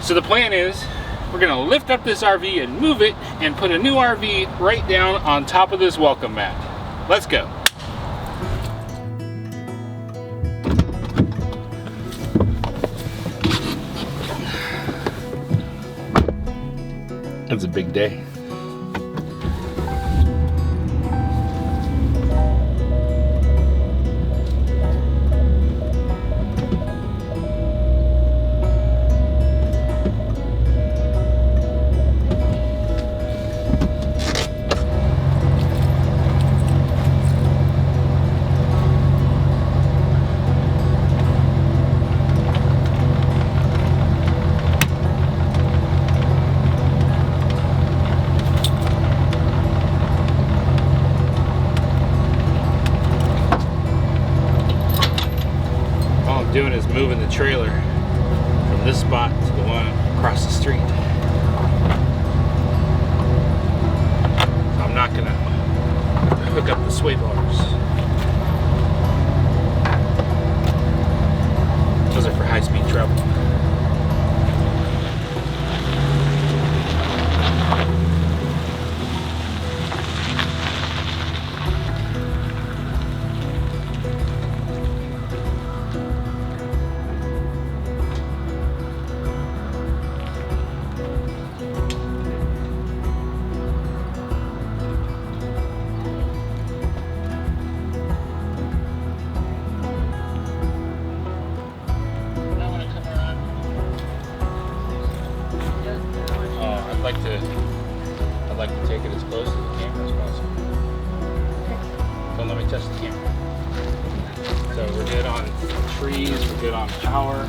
So the plan is we're gonna lift up this RV and move it and put a new RV right down on top of this welcome mat. Let's go. It's a big day. Doing is moving the trailer from this spot to the one across the street. So I'm not gonna hook up the sway bars. Those are for high-speed travel. I'd like to take it as close to the camera as possible. Don't let me touch the camera. So we're good on trees, we're good on power.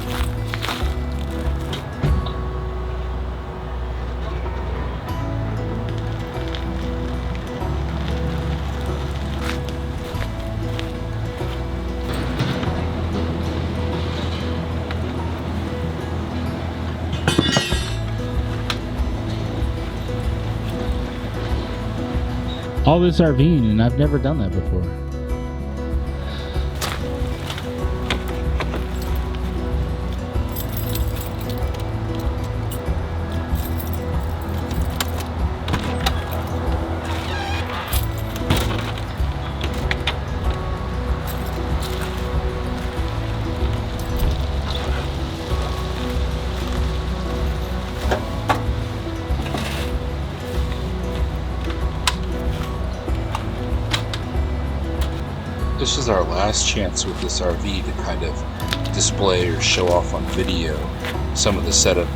All this RVing, and I've never done that before. This is our last chance with this RV to kind of display or show off on video some of the setup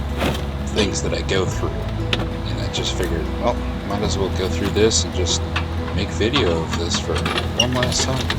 things that I go through. And I just figured, well, might as well go through this and just make video of this for one last time.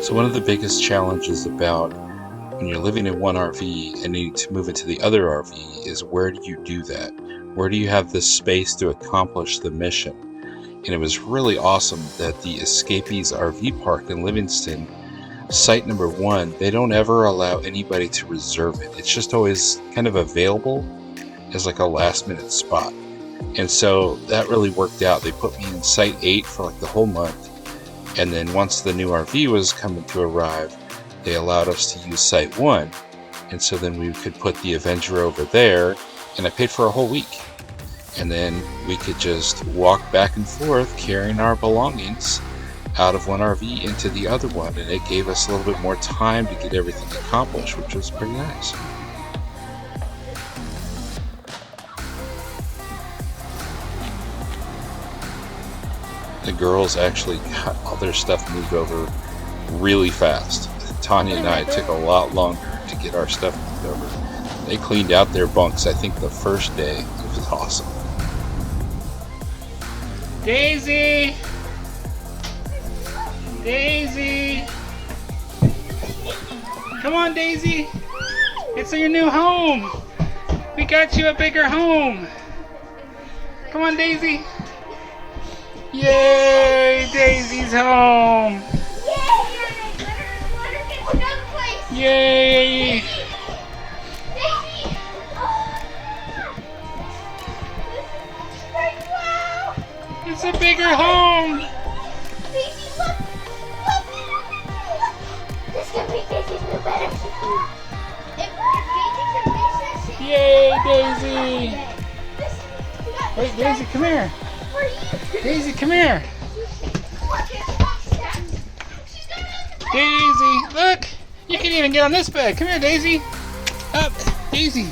So one of the biggest challenges about when you're living in one RV and needing to move into the other RV is, where do you do that? Where do you have the space to accomplish the mission? And it was really awesome that the Escapees RV Park in Livingston site number 1, they don't ever allow anybody to reserve it. It's just always kind of available as like a last minute spot. And so that really worked out. They put me in site 8 for like the whole month. And then once the new RV was coming to arrive, they allowed us to use site 1. And so then we could put the Avenger over there, and I paid for a whole week. And then we could just walk back and forth carrying our belongings out of one RV into the other one, and it gave us a little bit more time to get everything accomplished, which was pretty nice. The girls actually got all their stuff moved over really fast. Tanya and I took a lot longer to get our stuff moved over. They cleaned out their bunks, I think, the first day. It was awesome. Daisy! Daisy! Come on, Daisy! It's your new home! We got you a bigger home! Come on, Daisy! Yay! Daisy's home! Yay! It's a bigger home! Yay, Daisy! Wait, Daisy, come here! Daisy, come here! Daisy, look! You can even get on this bed. Come here, Daisy. Up, Daisy.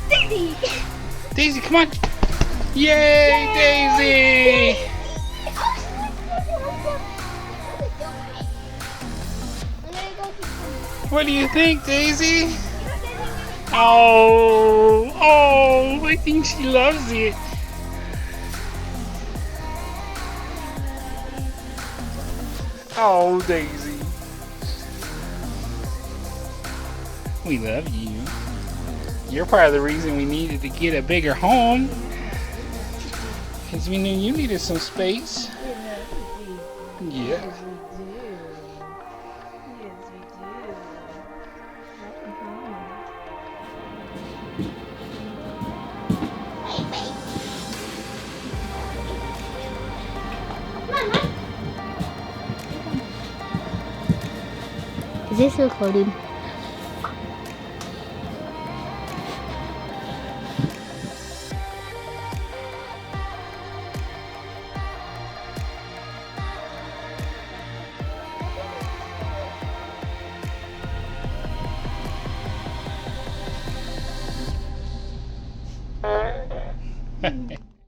Daisy! Daisy, come on. Yay, Daisy! What do you think, Daisy? Oh, I think she loves it. Oh, Daisy. We love you. You're part of the reason we needed to get a bigger home. Because we knew you needed some space. Yeah. Is this recording?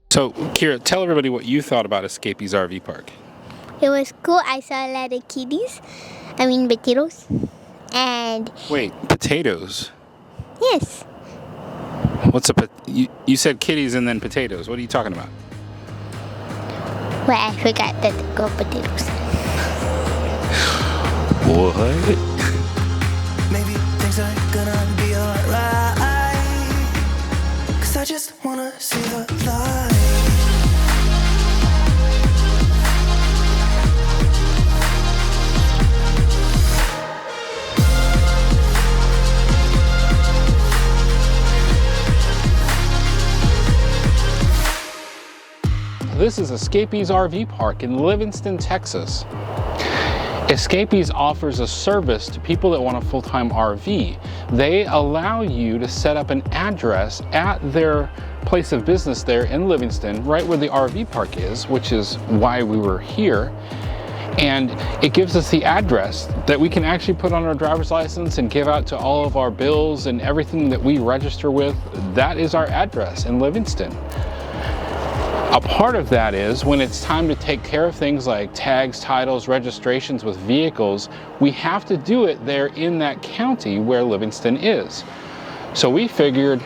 So, Kira, tell everybody what you thought about Escapey's RV Park. It was cool. I saw a lot of kitties. I mean potatoes. And Wait, potatoes? yes. What's you said kitties and then potatoes. What are you talking about? Well, I forgot that they go potatoes. What? Maybe things are gonna be alright, 'cause I just wanna see the light. This is Escapey's RV Park in Livingston, Texas. Escapey's offers a service to people that want a full-time RV. They allow you to set up an address at their place of business there in Livingston, right where the RV park is, which is why we were here. And it gives us the address that we can actually put on our driver's license and give out to all of our bills and everything that we register with. That is our address in Livingston. A part of that is when it's time to take care of things like tags, titles, registrations with vehicles, we have to do it there in that county where Livingston is. So we figured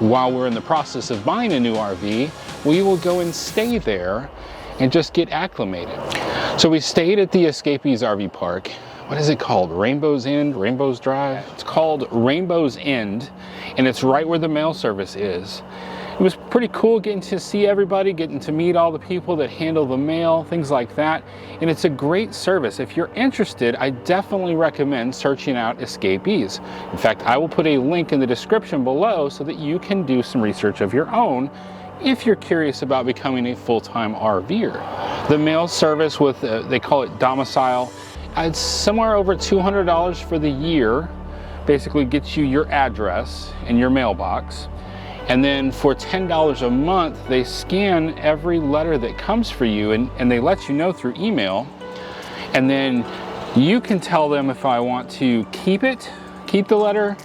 while we're in the process of buying a new RV, we will go and stay there and just get acclimated. So we stayed at the Escapey's RV Park. What is it called? Rainbow's End? Rainbow's Drive? It's called Rainbow's End, and it's right where the mail service is. It was pretty cool getting to see everybody, getting to meet all the people that handle the mail, things like that. And it's a great service. If you're interested, I definitely recommend searching out Escapees. In fact, I will put a link in the description below so that you can do some research of your own if you're curious about becoming a full-time RVer. The mail service with, they call it domicile, it's somewhere over $200 for the year. Basically gets you your address and your mailbox. And then for $10 a month, they scan every letter that comes for you and they let you know through email. And then you can tell them if I want to keep the letter,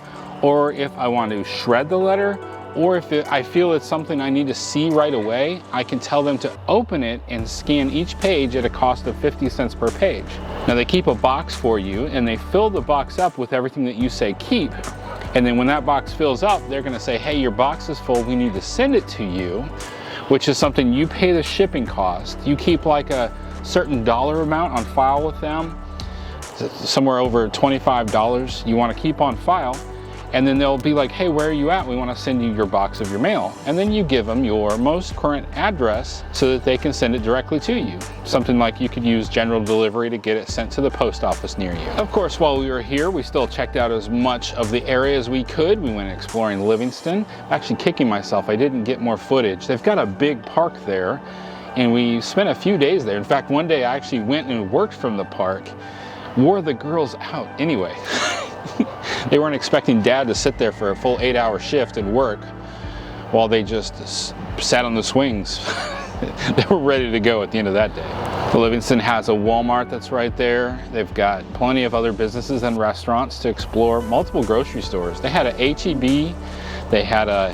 or if I want to shred the letter, or if I feel it's something I need to see right away, I can tell them to open it and scan each page at a cost of 50 cents per page. Now they keep a box for you and they fill the box up with everything that you say keep. And then when that box fills up, they're gonna say, hey, your box is full, we need to send it to you, which is something you pay the shipping cost. You keep like a certain dollar amount on file with them, somewhere over $25 you wanna keep on file. And then they'll be like, hey, where are you at? We want to send you your box of your mail. And then you give them your most current address so that they can send it directly to you. Something like you could use general delivery to get it sent to the post office near you. Of course, while we were here, we still checked out as much of the area as we could. We went exploring Livingston. I'm actually kicking myself, I didn't get more footage. They've got a big park there and we spent a few days there. In fact, one day I actually went and worked from the park, wore the girls out anyway. They weren't expecting Dad to sit there for a full 8-hour shift and work while they just sat on the swings. They were ready to go at the end of that day. Livingston has a Walmart that's right there. They've got plenty of other businesses and restaurants to explore, multiple grocery stores. They had a H-E-B, they had a,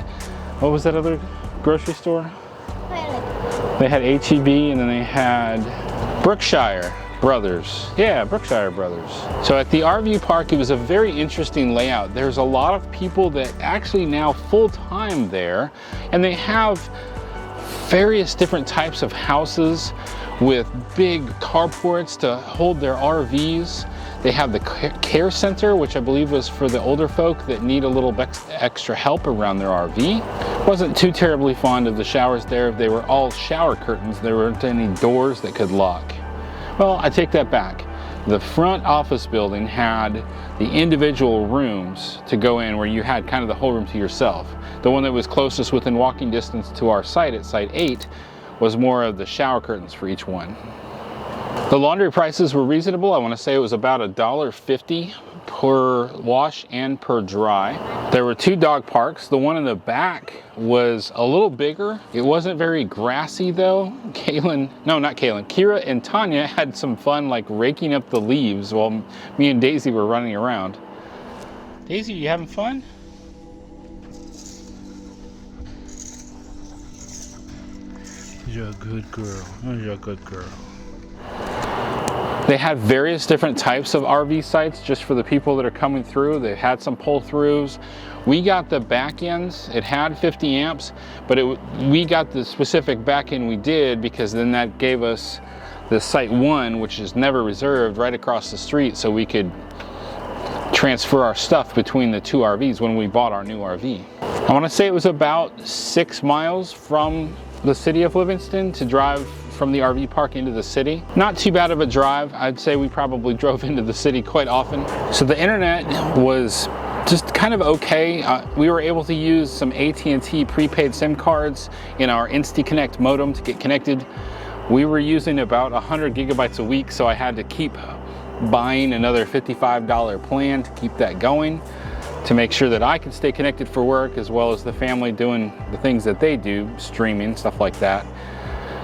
what was that other grocery store? They had H-E-B and then they had Brookshire Brothers. Yeah, Brookshire Brothers. So at the RV park, it was a very interesting layout. There's a lot of people that actually now full-time there, and they have various different types of houses with big carports to hold their RVs. They have the care center, which I believe was for the older folk that need a little extra help around their RV. Wasn't too terribly fond of the showers there. They were all shower curtains. There weren't any doors that could lock. Well, I take that back. The front office building had the individual rooms to go in where you had kind of the whole room to yourself. The one that was closest within walking distance to our site at Site 8 was more of the shower curtains for each one. The laundry prices were reasonable. I want to say it was about $1.50 per wash and per dry. There were 2 dog parks. The one in the back was a little bigger. It wasn't very grassy though. Kira and Tanya had some fun like raking up the leaves while me and Daisy were running around. Daisy, you having fun? You're a good girl. You're a good girl. They had various different types of RV sites just for the people that are coming through. They had some pull-throughs. We got the back ends. It had 50 amps, but we got the specific back end we did because then that gave us the Site 1, which is never reserved, right across the street, so we could transfer our stuff between the 2 RVs when we bought our new RV. I want to say it was about 6 miles from the city of Livingston to drive from the RV park into the city. Not too bad of a drive. I'd say we probably drove into the city quite often. So the internet was just kind of okay. We were able to use some AT&T prepaid SIM cards in our InstaConnect modem to get connected. We were using about 100 gigabytes a week, so I had to keep buying another $55 plan to keep that going, to make sure that I could stay connected for work as well as the family doing the things that they do, streaming, stuff like that.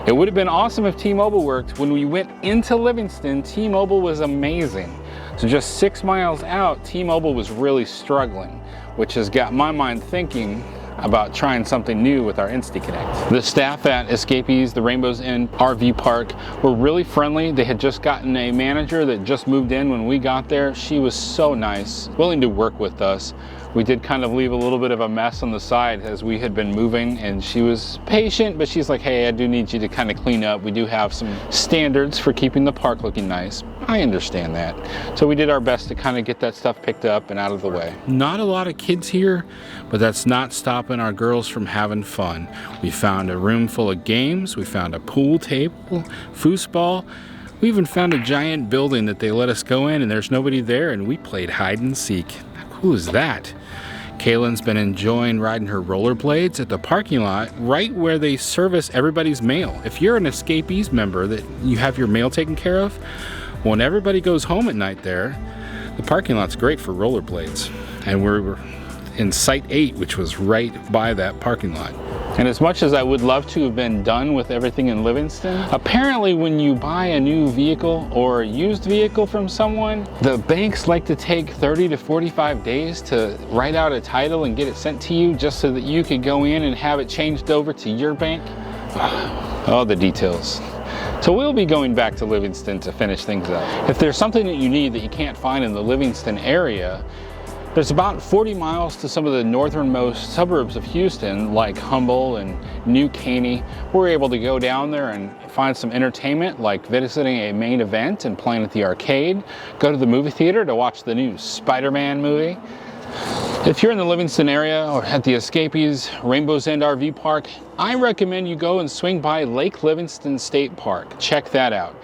It would have been awesome if T-Mobile worked. When we went into Livingston, T-Mobile was amazing. So just 6 miles out, T-Mobile was really struggling, which has got my mind thinking about trying something new with our InstaConnect. The staff at Escapees, the Rainbows Inn RV Park, were really friendly. They had just gotten a manager that just moved in when we got there. She was so nice, willing to work with us. We did kind of leave a little bit of a mess on the side as we had been moving, and she was patient, but she's like, hey, I do need you to kind of clean up. We do have some standards for keeping the park looking nice. I understand that. So we did our best to kind of get that stuff picked up and out of the way. Not a lot of kids here, but that's not stopped stopping our girls from having fun. We found a room full of games, we found a pool table, foosball. We even found a giant building that they let us go in and there's nobody there, and we played hide and seek. How cool is that? Kaylin's been enjoying riding her rollerblades at the parking lot right where they service everybody's mail. If you're an Escapees member that you have your mail taken care of, when everybody goes home at night there, the parking lot's great for rollerblades. And we're in Site 8, which was right by that parking lot. And as much as I would love to have been done with everything in Livingston, apparently when you buy a new vehicle or a used vehicle from someone, the banks like to take 30 to 45 days to write out a title and get it sent to you just so that you could go in and have it changed over to your bank. All the details. So we'll be going back to Livingston to finish things up. If there's something that you need that you can't find in the Livingston area, there's about 40 miles to some of the northernmost suburbs of Houston, like Humble and New Caney. We're able to go down there and find some entertainment, like visiting a main event and playing at the arcade, go to the movie theater to watch the new Spider-Man movie. If you're in the Livingston area or at the Escapees Rainbow's End RV Park, I recommend you go and swing by Lake Livingston State Park. Check that out.